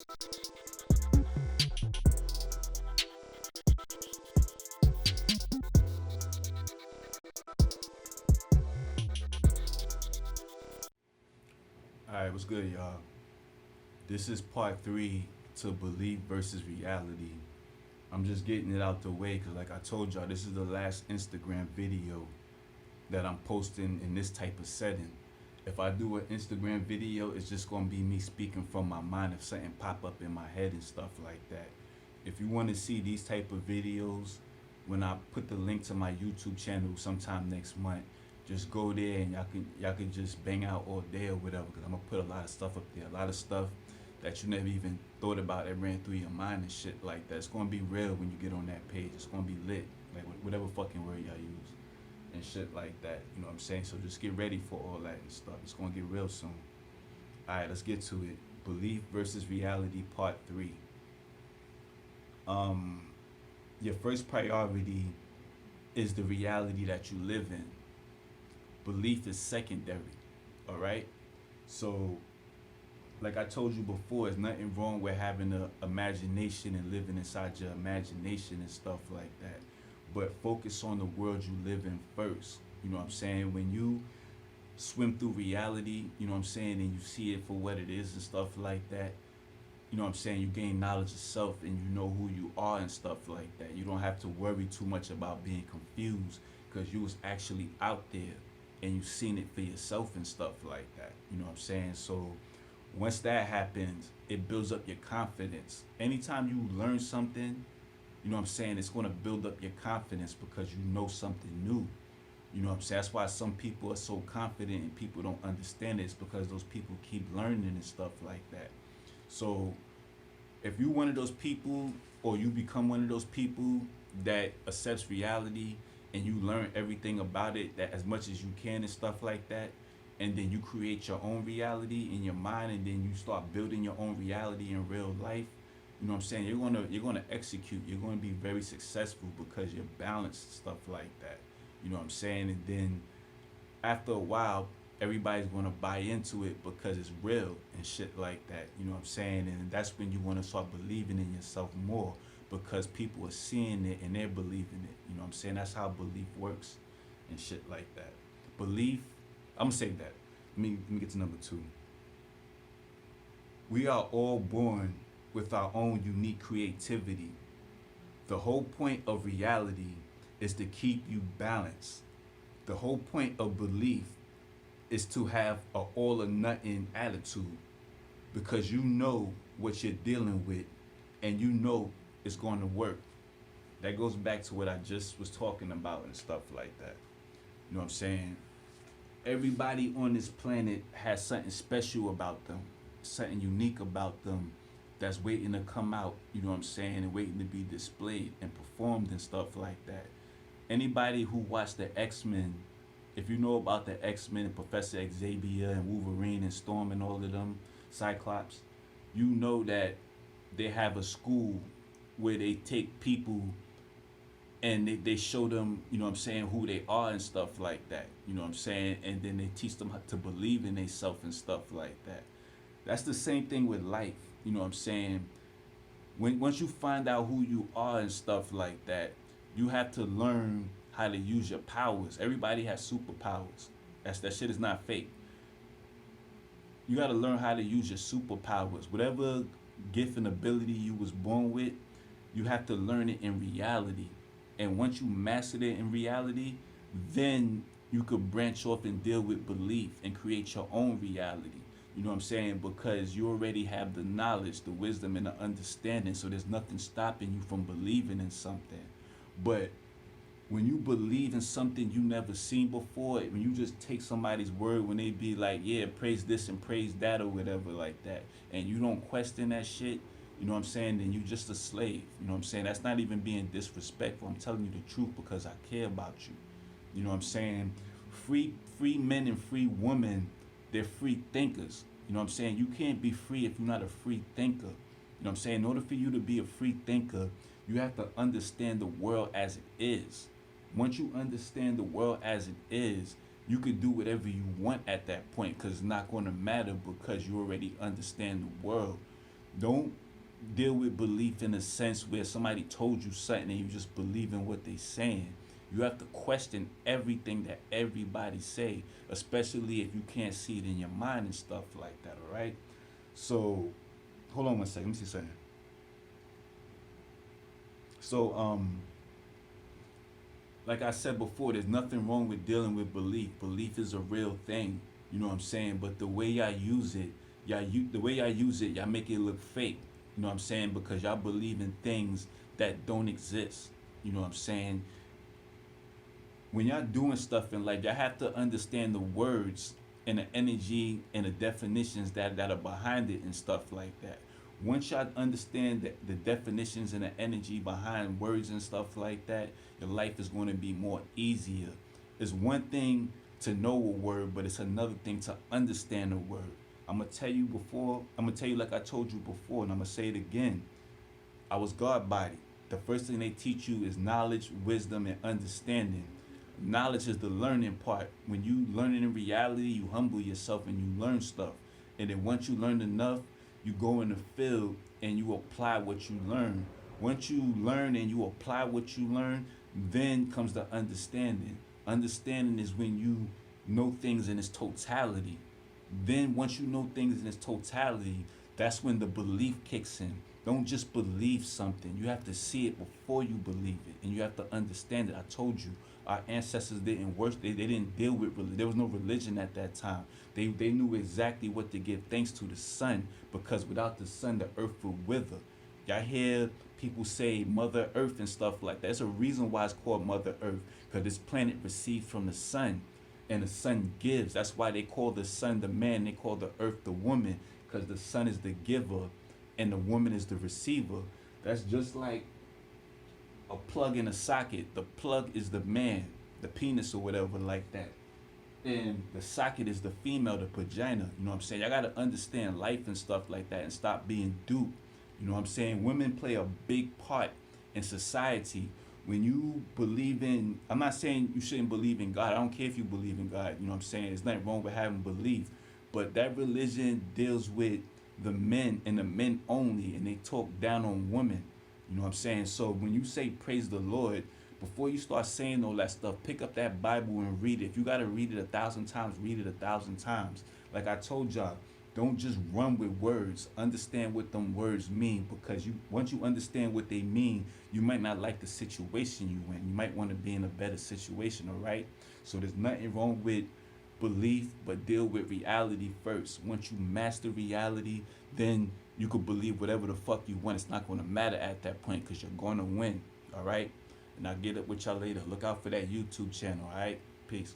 Alright, what's good, y'all? This is part three to belief versus reality. I'm just getting it out the way because, like I told y'all, this is the last Instagram video that I'm posting in this type of setting. If I do an Instagram video, it's just gonna be me speaking from my mind if something pop up in my head and stuff like that. If you want to see these type of videos, when I put the link to my YouTube channel sometime next month, just go there and y'all can just bang out all day or whatever. Cause I'm gonna put a lot of stuff up there, a lot of stuff that you never even thought about that ran through your mind and shit like that. It's gonna be real when you get on that page. It's gonna be lit, like whatever fucking word y'all use and shit like that. You know what I'm saying? So just get ready for all that and stuff. It's gonna get real soon. All right, let's get to it. Belief versus reality, part three. Um, your first priority is the reality that you live in. Belief is secondary. All right. So, like I told you before, there's nothing wrong with having an imagination and living inside your imagination and stuff like that. But focus on the world you live in first. You know what I'm saying? When you swim through reality, you know what I'm saying, and you see it for what it is and stuff like that, you know what I'm saying, you gain knowledge of self and you know who you are and stuff like that. You don't have to worry too much about being confused because you was actually out there and you seen it for yourself and stuff like that. You know what I'm saying? So once that happens, it builds up your confidence. Anytime you learn something, you know what I'm saying, it's going to build up your confidence because you know something new. You know what I'm saying? That's why some people are so confident and people don't understand it. It's because those people keep learning and stuff like that. So if you one of those people or you become one of those people that accepts reality and you learn everything about it that as much as you can and stuff like that, and then you create your own reality in your mind and then you start building your own reality in real life, you know what I'm saying, you're gonna execute, you're gonna be very successful because you're balanced and stuff like that. You know what I'm saying? And then after a while, everybody's gonna buy into it because it's real and shit like that. You know what I'm saying? And that's when you wanna start believing in yourself more because people are seeing it and they're believing it. You know what I'm saying? That's how belief works and shit like that. Belief, I'm gonna say that. Let me get to number two. We are all born with our own unique creativity. The whole point of reality is to keep you balanced. The whole point of belief is to have a all or nothing attitude because you know what you're dealing with and you know it's going to work. That goes back to what I just was talking about and stuff like that. You know what I'm saying? Everybody on this planet has something special about them, something unique about them that's waiting to come out, you know what I'm saying, and waiting to be displayed and performed and stuff like that. Anybody who watched the X-Men, if you know about the X-Men and Professor Xavier and Wolverine and Storm and all of them, Cyclops, you know that they have a school where they take people and they show them, you know what I'm saying, who they are and stuff like that. You know what I'm saying? And then they teach them how to believe in themselves and stuff like that. That's the same thing with life. You know what I'm saying? Once you find out who you are and stuff like that, you have to learn how to use your powers. Everybody has superpowers. That shit is not fake. You got to learn how to use your superpowers. Whatever gift and ability you was born with, you have to learn it in reality. And once you master it in reality, then you could branch off and deal with belief and create your own reality. You know what I'm saying? Because you already have the knowledge, the wisdom, and the understanding. So there's nothing stopping you from believing in something. But when you believe in something you never seen before, when you just take somebody's word when they be like, yeah, praise this and praise that or whatever like that, and you don't question that shit, you know what I'm saying, then you just a slave. You know what I'm saying? That's not even being disrespectful. I'm telling you the truth because I care about you. You know what I'm saying? Free men and free women, they're free thinkers. You know what I'm saying? You can't be free if you're not a free thinker. You know what I'm saying? In order for you to be a free thinker, you have to understand the world as it is. Once you understand the world as it is, you can do whatever you want at that point because it's not going to matter because you already understand the world. Don't deal with belief in a sense where somebody told you something and you just believe in what they saying. You have to question everything that everybody say, especially if you can't see it in your mind and stuff like that, all right? So, hold on one second. Let me see something. So, like I said before, there's nothing wrong with dealing with belief. Belief is a real thing. You know what I'm saying? But the way y'all use it, the way y'all use it, y'all make it look fake. You know what I'm saying? Because y'all believe in things that don't exist. You know what I'm saying? When y'all doing stuff in life, y'all have to understand the words and the energy and the definitions that are behind it and stuff like that. Once y'all understand the definitions and the energy behind words and stuff like that, your life is going to be more easier. It's one thing to know a word, but it's another thing to understand a word. I'm gonna tell you like I told you before, and I'm gonna say it again. I was God body. The first thing they teach you is knowledge, wisdom, and understanding. Knowledge is the learning part. When you learn it in reality, you humble yourself and you learn stuff. And then once you learn enough, you go in the field and you apply what you learn. Once you learn and you apply what you learn, then comes the understanding. Understanding is when you know things in its totality. Then once you know things in its totality, that's when the belief kicks in. Don't just believe something. You have to see it before you believe it, and you have to understand it. I told you, our ancestors didn't worship. They didn't deal with religion. There was no religion at that time. They knew exactly what to give thanks to, the sun, because without the sun, the earth would wither. Y'all hear people say Mother Earth and stuff like that. There's a reason why it's called Mother Earth, because this planet received from the sun, and the sun gives. That's why they call the sun the man. They call the earth the woman, because the sun is the giver and the woman is the receiver. That's just like a plug in a socket. The plug is the man, the penis or whatever like that. And the socket is the female, the vagina. You know what I'm saying? Y'all gotta understand life and stuff like that and stop being duped. You know what I'm saying? Women play a big part in society. When you believe in, I'm not saying you shouldn't believe in God. I don't care if you believe in God. You know what I'm saying? There's nothing wrong with having belief. But that religion deals with the men and the men only, and they talk down on women. You know what I'm saying? So when you say praise the Lord, before you start saying all that stuff, pick up that Bible and read it. If you got to read it 1,000 times, read it 1,000 times. Like I told y'all, don't just run with words. Understand what them words mean, because once you understand what they mean, you might not like the situation you in. You might want to be in a better situation, all right? So there's nothing wrong with belief, but deal with reality first. Once you master reality, then you could believe whatever the fuck you want. It's not going to matter at that point, because you're going to win, all right? And I'll get up with y'all later. Look out for that YouTube channel, all right? Peace.